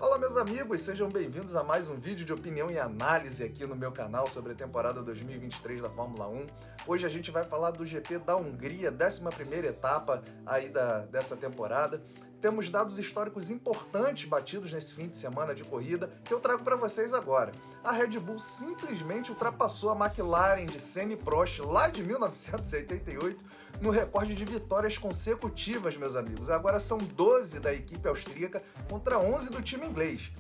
Fala meus amigos, sejam bem-vindos a mais um vídeo de opinião e análise aqui no meu canal sobre a temporada 2023 da Fórmula 1. Hoje a gente vai falar do GP da Hungria, 11ª etapa aí dessa temporada. Temos dados históricos importantes batidos nesse fim de semana de corrida que eu trago para vocês agora. A Red Bull simplesmente ultrapassou a McLaren de Senna e Prost lá de 1988 no recorde de vitórias consecutivas, meus amigos. Agora são 12 da equipe austríaca contra 11 do time inglês.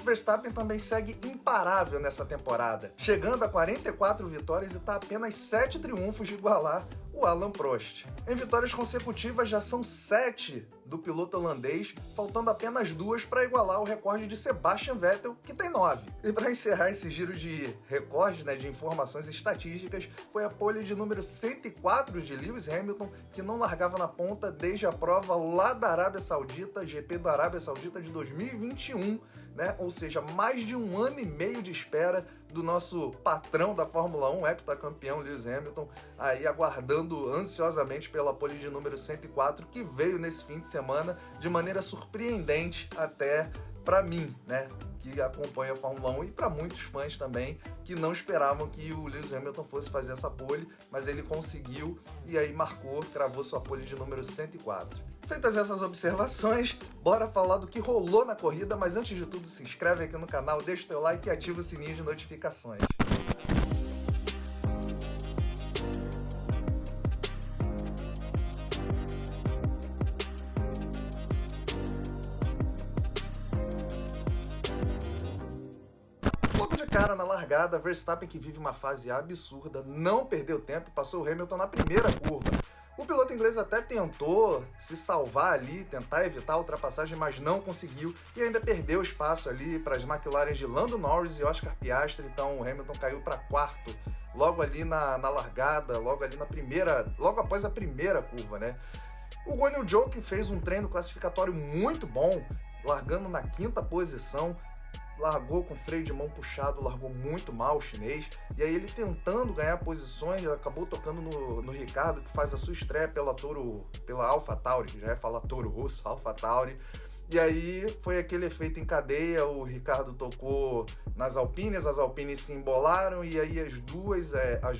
Verstappen também segue imparável nessa temporada, chegando a 44 vitórias e está a apenas 7 triunfos de igualar o Alain Prost. Em vitórias consecutivas já são 7 do piloto holandês, faltando apenas 2 para igualar o recorde de Sebastian Vettel, que tem 9. E para encerrar esse giro de recordes, de informações estatísticas, foi a pole de número 104 de Lewis Hamilton, que não largava na ponta desde a prova lá da Arábia Saudita, GP da Arábia Saudita de 2021, ou seja, mais de um ano e meio de espera do nosso patrão da Fórmula 1, heptacampeão Lewis Hamilton, aí aguardando ansiosamente pela pole de número 104, que veio nesse fim de semana de maneira surpreendente até para mim, que acompanha a Fórmula 1 e para muitos fãs também, que não esperavam que o Lewis Hamilton fosse fazer essa pole, mas ele conseguiu e aí cravou sua pole de número 104. Feitas essas observações, bora falar do que rolou na corrida, mas antes de tudo se inscreve aqui no canal, deixa o teu like e ativa o sininho de notificações. Logo de cara na largada, Verstappen, que vive uma fase absurda, não perdeu tempo e passou o Hamilton na primeira curva. O piloto inglês até tentou se salvar ali, tentar evitar a ultrapassagem, mas não conseguiu e ainda perdeu espaço ali para as McLaren de Lando Norris e Oscar Piastri, então o Hamilton caiu para quarto, logo ali na largada, logo após a primeira curva, O Guan Yu Zhou, que fez um treino classificatório muito bom, largando na 5ª posição, largou com freio de mão puxado, largou muito mal o chinês, e aí ele tentando ganhar posições, acabou tocando no Ricciardo, que faz a sua estreia pela AlphaTauri, que já ia falar Toro Rosso, AlphaTauri, e aí foi aquele efeito em cadeia, o Ricciardo tocou nas Alpines, as Alpines se embolaram, e aí as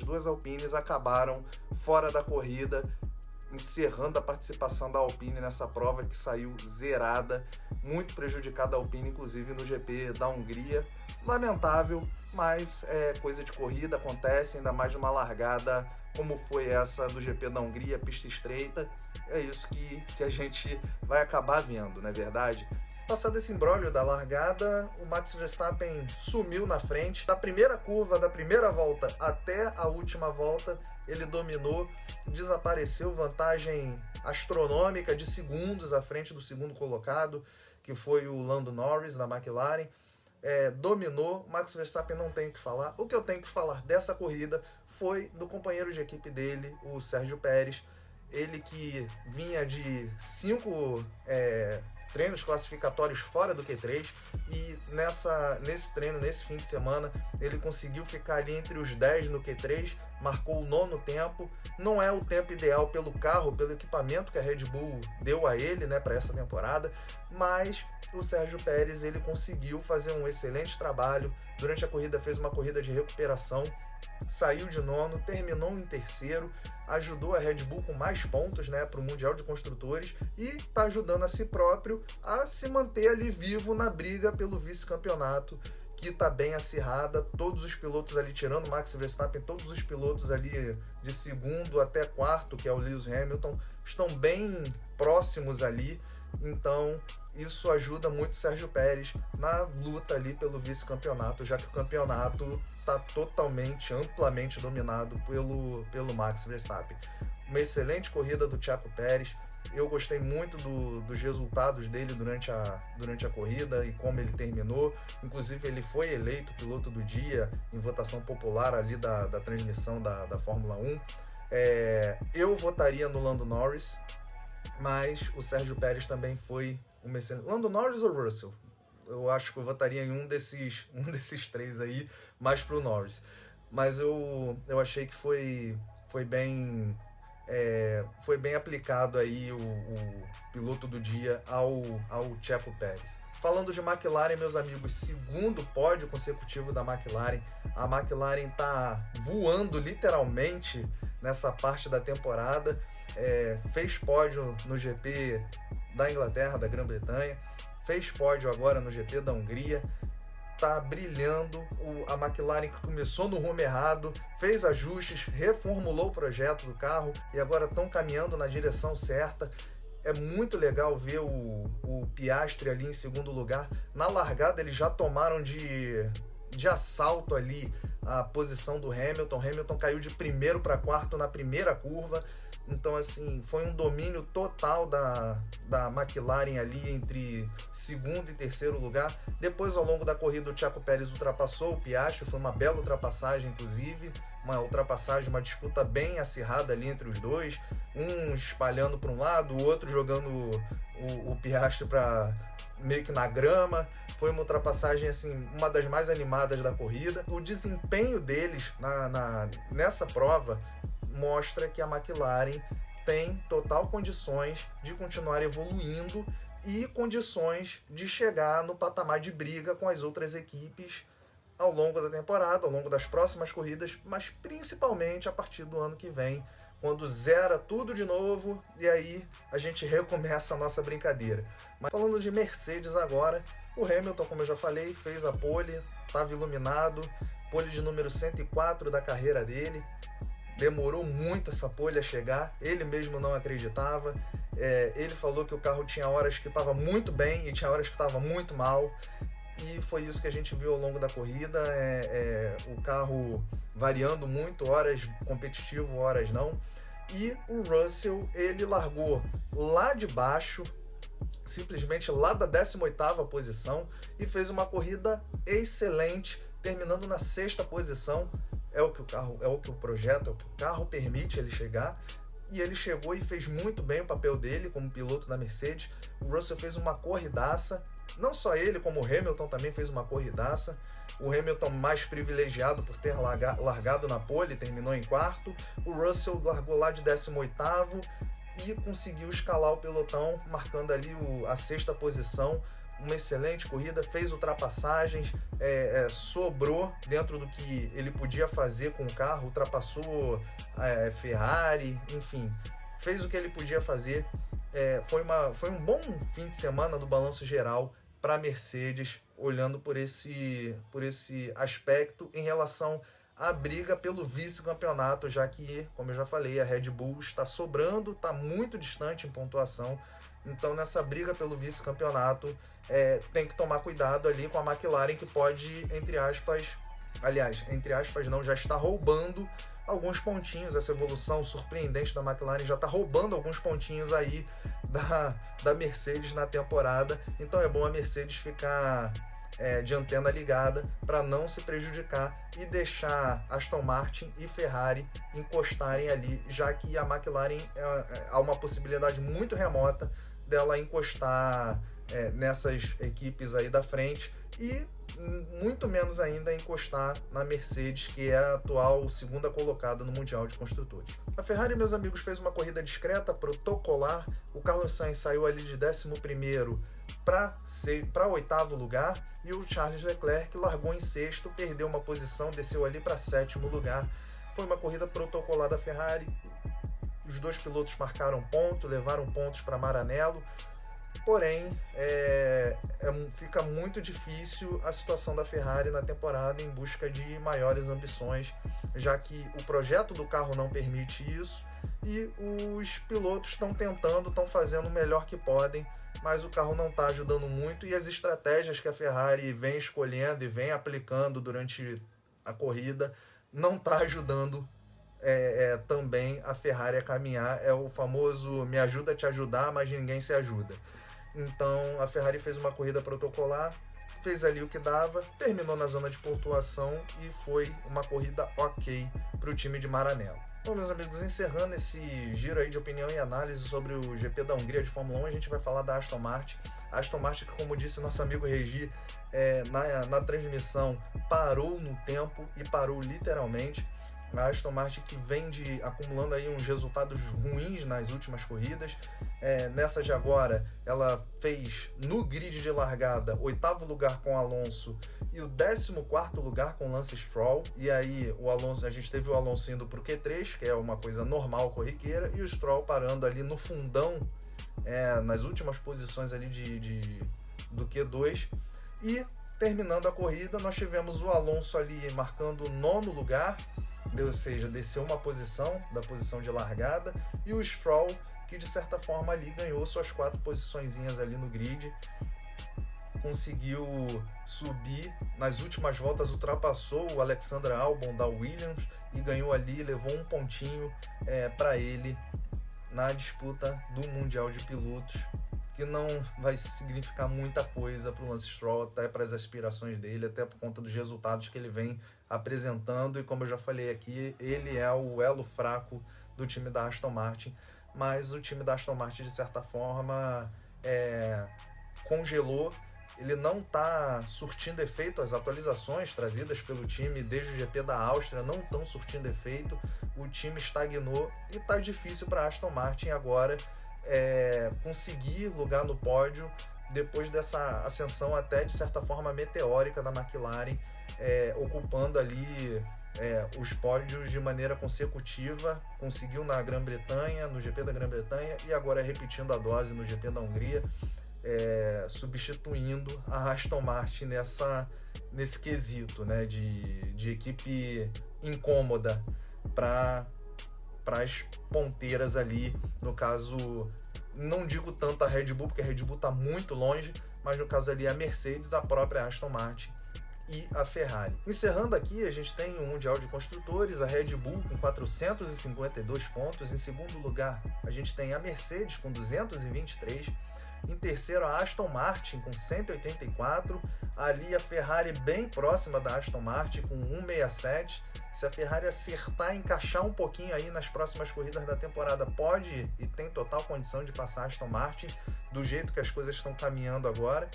duas Alpines acabaram fora da corrida, encerrando a participação da Alpine nessa prova que saiu zerada, muito prejudicada a Alpine, inclusive no GP da Hungria. Lamentável, mas é coisa de corrida, acontece, ainda mais de uma largada como foi essa do GP da Hungria, pista estreita. É isso que a gente vai acabar vendo, não é verdade? Passado esse imbróglio da largada, o Max Verstappen sumiu na frente. Da primeira curva, da primeira volta até a última volta, ele dominou, desapareceu, vantagem astronômica de segundos à frente do segundo colocado, que foi o Lando Norris, da McLaren. Dominou, Max Verstappen não tem o que falar. O que eu tenho que falar dessa corrida foi do companheiro de equipe dele, o Sérgio Pérez. Ele que vinha de 5 treinos classificatórios fora do Q3 e nesse treino, nesse fim de semana, ele conseguiu ficar ali entre os 10 no Q3, marcou o 9º tempo. Não é o tempo ideal pelo carro, pelo equipamento que a Red Bull deu a ele, para essa temporada, mas o Sérgio Pérez ele conseguiu fazer um excelente trabalho. Durante a corrida fez uma corrida de recuperação, saiu de 9º, terminou em 3º, ajudou a Red Bull com mais pontos para o Mundial de Construtores e está ajudando a si próprio a se manter ali vivo na briga pelo vice-campeonato, que está bem acirrada. Todos os pilotos ali, tirando Max Verstappen, todos os pilotos ali de segundo até quarto, que é o Lewis Hamilton, estão bem próximos ali. Então isso ajuda muito o Sérgio Pérez na luta ali pelo vice-campeonato, já que o campeonato está totalmente, amplamente dominado pelo Max Verstappen. Uma excelente corrida do Checo Pérez. Eu gostei muito dos resultados dele durante a corrida e como ele terminou. Inclusive ele foi eleito piloto do dia em votação popular ali da transmissão da Fórmula 1. Eu votaria no Lando Norris, mas o Sérgio Pérez também foi um excelente. Lando Norris ou Russell? Eu acho que eu votaria em um desses três aí, mais pro Norris. Mas eu achei que foi bem aplicado aí o piloto do dia ao Checo Pérez. Falando de McLaren, meus amigos, segundo pódio consecutivo da McLaren. A McLaren tá voando literalmente nessa parte da temporada. Fez pódio no GP da Inglaterra, da Grã-Bretanha. Fez pódio agora no GP da Hungria. Tá brilhando. A McLaren que começou no rumo errado, fez ajustes, reformulou o projeto do carro e agora estão caminhando na direção certa. É muito legal ver o Piastri ali em segundo lugar. Na largada eles já tomaram de assalto ali a posição do Hamilton. Hamilton caiu de primeiro para quarto na primeira curva. Então, assim, foi um domínio total da McLaren ali entre segundo e terceiro lugar. Depois, ao longo da corrida, o Checo Pérez ultrapassou o Piastri. Foi uma bela ultrapassagem, inclusive. Uma ultrapassagem, uma disputa bem acirrada ali entre os dois. Um espalhando para um lado, o outro jogando o Piastri para meio que na grama. Foi uma ultrapassagem, assim, uma das mais animadas da corrida. O desempenho deles nessa prova mostra que a McLaren tem total condições de continuar evoluindo e condições de chegar no patamar de briga com as outras equipes ao longo da temporada, ao longo das próximas corridas, mas principalmente a partir do ano que vem, quando zera tudo de novo e aí a gente recomeça a nossa brincadeira. Mas falando de Mercedes agora, o Hamilton, como eu já falei, fez a pole, estava iluminado, pole de número 104 da carreira dele. Demorou muito essa pole a chegar, ele mesmo não acreditava. Ele falou que o carro tinha horas que estava muito bem e tinha horas que estava muito mal. E foi isso que a gente viu ao longo da corrida, o carro variando muito, horas competitivo, horas não. E o Russell, ele largou lá de baixo, simplesmente lá da 18ª posição, e fez uma corrida excelente, terminando na 6ª posição. É o que o projeto, é o que o carro permite ele chegar. E ele chegou e fez muito bem o papel dele como piloto da Mercedes. O Russell fez uma corridaça. Não só ele, como o Hamilton também fez uma corridaça. O Hamilton mais privilegiado por ter largado na pole, terminou em quarto. O Russell largou lá de 18º e conseguiu escalar o pelotão, marcando ali a 6ª posição. Uma excelente corrida, fez ultrapassagens, sobrou dentro do que ele podia fazer com o carro, ultrapassou Ferrari, enfim, fez o que ele podia fazer. Foi um bom fim de semana do balanço geral para a Mercedes, olhando por esse aspecto em relação à briga pelo vice-campeonato, já que, como eu já falei, a Red Bull está sobrando, está muito distante em pontuação. Então, nessa briga pelo vice-campeonato, tem que tomar cuidado ali com a McLaren, que pode, entre aspas não, já está roubando alguns pontinhos. Essa evolução surpreendente da McLaren já está roubando alguns pontinhos aí da Mercedes na temporada. Então é bom a Mercedes ficar de antena ligada para não se prejudicar e deixar Aston Martin e Ferrari encostarem ali, já que a McLaren há uma possibilidade muito remota dela encostar nessas equipes aí da frente e muito menos ainda encostar na Mercedes, que é a atual segunda colocada no Mundial de Construtores. A Ferrari, meus amigos, fez uma corrida discreta, protocolar. O Carlos Sainz saiu ali de 11º para 8º lugar e o Charles Leclerc largou em 6º, perdeu uma posição, desceu ali para 7º lugar. Foi uma corrida protocolar da Ferrari. Os dois pilotos marcaram ponto, levaram pontos para Maranello. Porém, fica muito difícil a situação da Ferrari na temporada em busca de maiores ambições, já que o projeto do carro não permite isso e os pilotos estão tentando, estão fazendo o melhor que podem, mas o carro não está ajudando muito e as estratégias que a Ferrari vem escolhendo e vem aplicando durante a corrida não está ajudando também a Ferrari a caminhar. É o famoso me ajuda a te ajudar, mas ninguém se ajuda. Então a Ferrari fez uma corrida protocolar, fez ali o que dava, terminou na zona de pontuação e foi uma corrida ok para o time de Maranello. Bom, meus amigos, encerrando esse giro aí de opinião e análise sobre o GP da Hungria de Fórmula 1, a gente vai falar da Aston Martin. A Aston Martin, que, como disse nosso amigo Regi, na transmissão, parou no tempo e parou literalmente. A Aston Martin que vem acumulando aí uns resultados ruins nas últimas corridas. Nessa de agora, ela fez no grid de largada 8º lugar com Alonso e o 14º lugar com Lance Stroll. E aí a gente teve o Alonso indo para o Q3, que é uma coisa normal corriqueira, e o Stroll parando ali no fundão, nas últimas posições ali do Q2. E terminando a corrida, nós tivemos o Alonso ali marcando o 9º lugar, ou seja, desceu uma posição da posição de largada, e o Stroll, que de certa forma ali ganhou suas 4 posiçõezinhas ali no grid, conseguiu subir, nas últimas voltas ultrapassou o Alexander Albon da Williams e ganhou ali, levou um pontinho para ele na disputa do Mundial de Pilotos, que não vai significar muita coisa para o Lance Stroll, até para as aspirações dele, até por conta dos resultados que ele vem apresentando, e como eu já falei aqui, ele é o elo fraco do time da Aston Martin, mas o time da Aston Martin, de certa forma, congelou, ele não está surtindo efeito, as atualizações trazidas pelo time desde o GP da Áustria não estão surtindo efeito, o time estagnou e está difícil para a Aston Martin agora conseguir lugar no pódio depois dessa ascensão até de certa forma meteórica da McLaren, ocupando ali os pódios de maneira consecutiva, conseguiu na Grã-Bretanha, no GP da Grã-Bretanha, e agora repetindo a dose no GP da Hungria, substituindo a Aston Martin nesse quesito, né, de equipe incômoda para as ponteiras ali, no caso, não digo tanto a Red Bull, porque a Red Bull está muito longe, mas no caso ali a Mercedes, a própria Aston Martin e a Ferrari. Encerrando aqui, a gente tem o Mundial de Construtores, a Red Bull com 452 pontos, em segundo lugar a gente tem a Mercedes com 223, em terceiro a Aston Martin com 184, ali a Ferrari bem próxima da Aston Martin com 167, se a Ferrari acertar, encaixar um pouquinho aí nas próximas corridas da temporada, pode e tem total condição de passar a Aston Martin, do jeito que as coisas estão caminhando agora.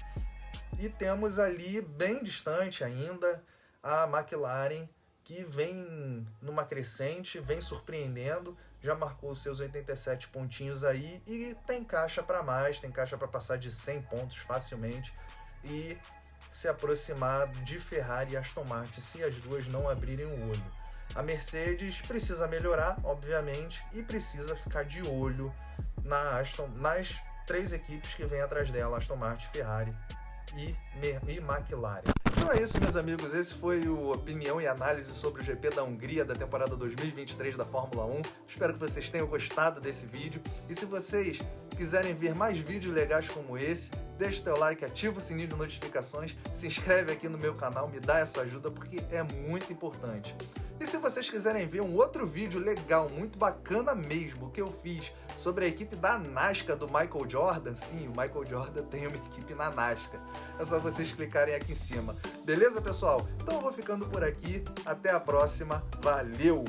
E temos ali, bem distante ainda, a McLaren, que vem numa crescente, vem surpreendendo, já marcou seus 87 pontinhos aí e tem caixa para mais, tem caixa para passar de 100 pontos facilmente e se aproximar de Ferrari e Aston Martin, se as duas não abrirem o olho. A Mercedes precisa melhorar, obviamente, e precisa ficar de olho nas 3 equipes que vêm atrás dela, Aston Martin, Ferrari e McLaren. Então é isso, meus amigos, esse foi o opinião e análise sobre o GP da Hungria da temporada 2023 da Fórmula 1. Espero que vocês tenham gostado desse vídeo, e se vocês quiserem ver mais vídeos legais como esse, deixa o teu like, ativa o sininho de notificações, se inscreve aqui no meu canal, me dá essa ajuda porque é muito importante. E se vocês quiserem ver um outro vídeo legal, muito bacana mesmo, que eu fiz sobre a equipe da NASCAR do Michael Jordan, sim, o Michael Jordan tem uma equipe na NASCAR, é só vocês clicarem aqui em cima. Beleza, pessoal? Então eu vou ficando por aqui, até a próxima, valeu!